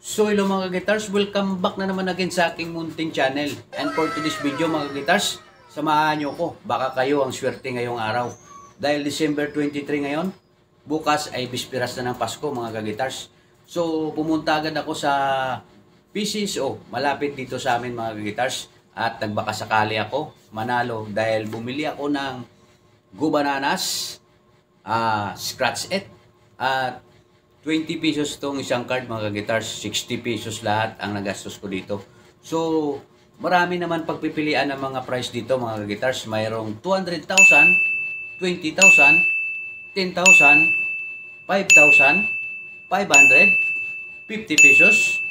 So hello mga guitars, welcome back na naman again sa aking munting channel. And for today's video mga guitars, samahan nyo ko, baka kayo ang swerte ngayong araw. Dahil December 23 ngayon, bukas ay bispiras na ng Pasko mga guitars. So pumunta agad ako sa PCSO, malapit dito sa amin mga guitars. At nagbakasakali ako manalo dahil bumili ako ng Go Bananas, Scratch It, at 20 pesos tong isang card mga guitars, 60 pesos lahat ang nagastos ko dito. So, marami naman pagpipilian ng mga price dito mga guitars. Mayroong 200,000, 20,000, 10,000, 5,000, 500, 50 pesos,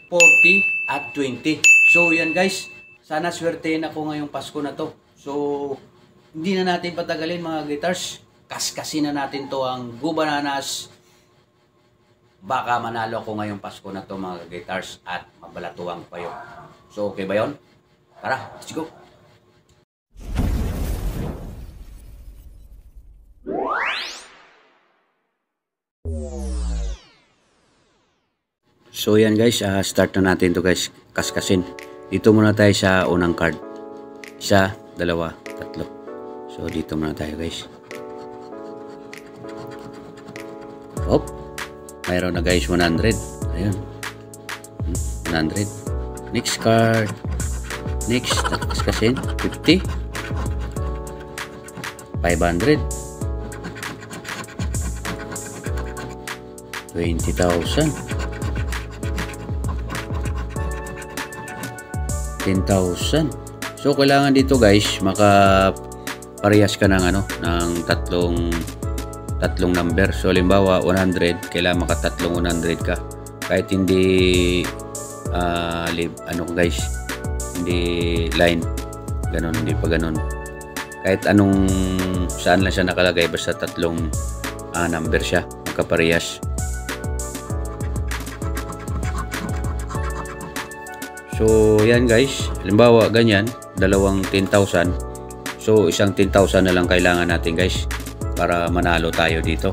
40 at 20. So, yan guys. Sana swertein ako ngayong Pasko na to. So, hindi na natin patagalin mga guitars. Kaskasin na natin to ang Go Bananas. Baka manalo ako ngayong Pasko na to mga guitars at mabalatuwang pa yun. So okay ba yun? Tara, let's go! So yan guys, start na natin to guys, kaskasin. Dito muna tayo sa unang card. Isa, dalawa, tatlo. So dito muna tayo guys. Hop! Mayroon na guys 100. Ayun. 100. Next card. Next. Kaskasin. 50. 500. 20,000. 10,000. So kailangan dito guys makaparehas ka ng ng tatlong number. So halimbawa 100, kailangan makatatlong 100 ka. Kahit hindi guys, hindi line. Ganon, hindi pa ganon. Kahit saan lang siya nakalagay, basta tatlong number siya, magkaparehas. So yan guys, halimbawa ganyan, dalawang 10,000. So isang 10,000 na lang kailangan natin guys para manalo tayo dito.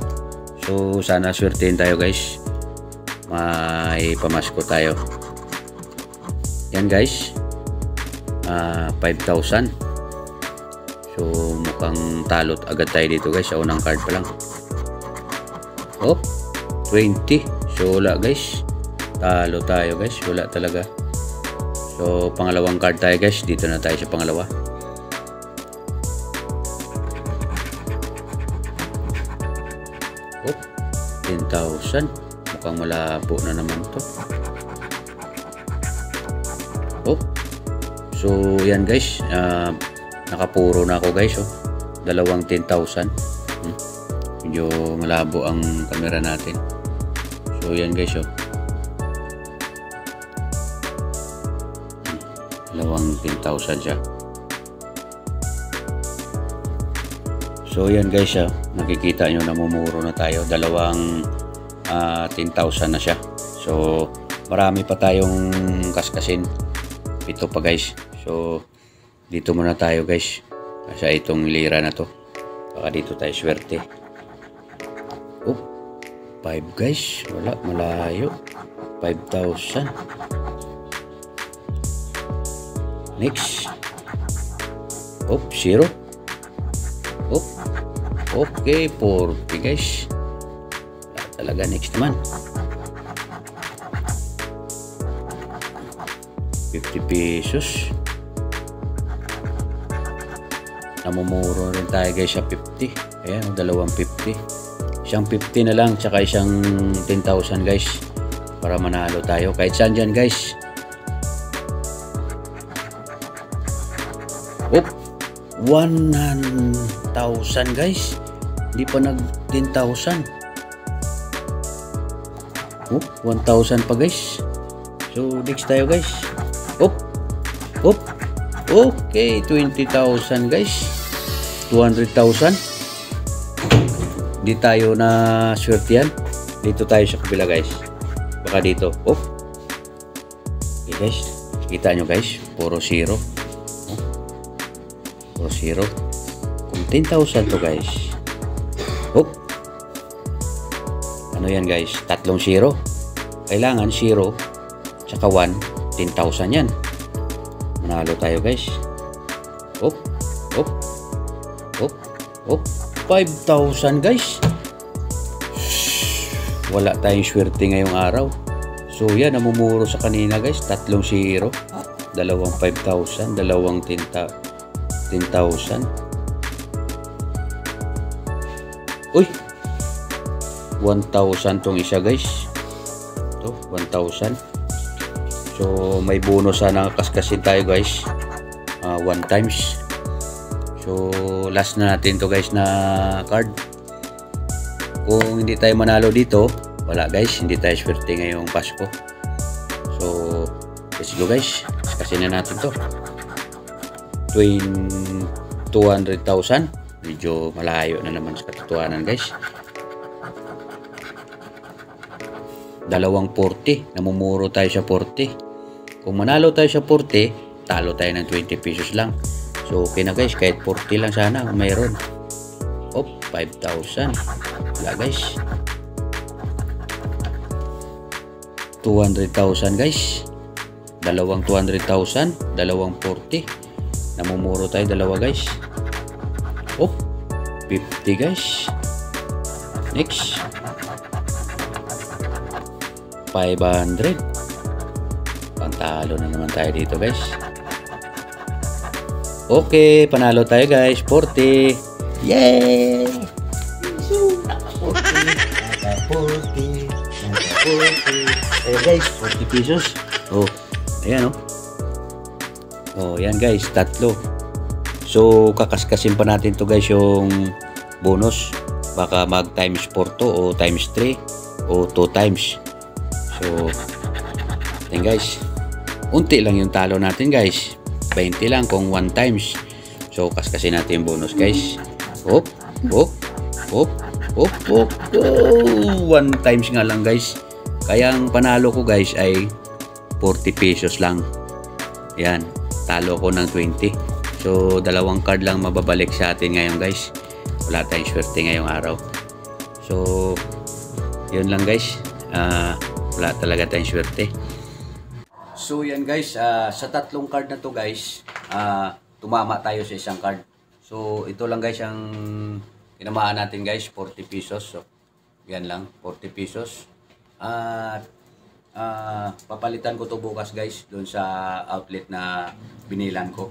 So sana swertein tayo guys, may pamasko tayo. Yan guys, 5,000. So mukhang talot agad tayo dito guys, sa unang card pa lang. Oh, 20. So wala guys, talo tayo guys, wala talaga. So pangalawang card tayo guys, dito na tayo sa pangalawa. Oh, 10,000. Mukhang malabo na naman to. Oh, so yan guys, nakapuro na ako guys. Oh, dalawang 10,000. Medyo malabo ang camera natin. So yan guys. Oh, dalawang 10,000 siya. So yan guys, nakikita nyo namumuro na tayo, dalawang 10,000 na siya. So marami pa tayong kaskasin, 7 pa guys. So dito muna tayo guys, sa itong lira na to, baka dito tayo swerte. Oh, 5 guys, wala, malayo. 5,000. Next. Oh, 0. Oh, okay, 40 guys. Talaga, next naman. 50 pesos. Namumuro rin tayo guys sa 50. Ayan, dalawang 50. Isang 50 na lang, tsaka isang 10,000 guys, para manalo tayo. Kahit saan dyan guys. Oh, 1,000 guys, hindi pa nag 10,000. Oh, 1,000 pa guys. So next tayo guys. Oh, oh, okay, 20,000 guys, 200,000. Hindi tayo na swerte yan. Dito tayo sa kabila guys, baka dito. Oh, okay guys, kita nyo guys, puro 0. Puro 0. Kung 10,000 to guys. Oh, ano yan guys, tatlong 0. kailangan 0 tsaka 1, 10,000 yan. Manalo tayo guys. Op, op, op, op, 5,000 guys. Wala tayong swerte ngayong araw. So yan, namumuro sa kanina guys. 3 0, dalawang 5,000, dalawang 10,000. Uy, 1,000 tong isa guys. Ito, 1,000. So may bonus sana kaskasin tayo guys. 1 times. So last na natin to guys na card. Kung hindi tayo manalo dito, wala guys, hindi tayo swerte ngayong Pasko. So let's go guys, kaskasin na natin to. 200,000. Medyo malayo na naman sa katotohanan guys. Dalawang 40, namumuro tayo sa 40. Kung manalo tayo sa 40, talo tayo ng 20 pesos lang. So okay na guys, kahit 40 lang sana kung mayroon. Op, 5,000. Wala guys. 200,000 guys. Dalawang 200,000, dalawang 40. Namumuro tayo dalawa guys. Oh, 50 guys. Next, 500. Pantalo na naman tayo dito guys. Okay, panalo tayo guys. 40. Yay! Naka 40. Ayan guys, 40 pesos. Oh, ayan oh. Oh, yan guys, 3. So, kakaskasin pa natin to guys yung bonus. Baka mag times 4 to o times 3 o 2 times. So, yan guys. Unti lang yung talo natin guys. 20 lang kung 1 times. So, kaskasin natin yung bonus guys. Hop, hop, hop, hop, hop. Oh, 1 times nga lang guys. Kaya ang panalo ko guys ay 40 pesos lang. Yan, talo ko ng 20. So, dalawang card lang mababalik sa atin ngayon guys. Wala tayong swerte ngayong araw. So, yun lang guys. Wala talaga tayong swerte. So, yan guys. Sa 3 card na to guys, tumama tayo sa isang card. So, ito lang guys ang tinamaan natin guys. 40 pesos. So, yan lang. 40 pesos. Papalitan ko to bukas guys doon sa outlet na binilan ko.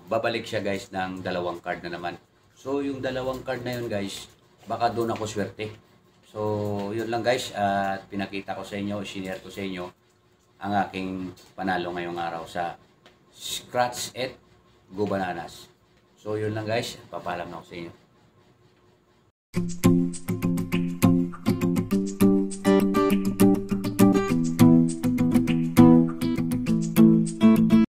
Babalik siya guys ng 2 card na naman. So yung 2 card na yun guys, baka doon ako swerte. So yun lang guys, at pinakita ko sa inyo, sinare ko sa inyo ang aking panalo ngayong araw sa Scratch at Go Bananas. So yun lang guys, papaalam na ako sa inyo.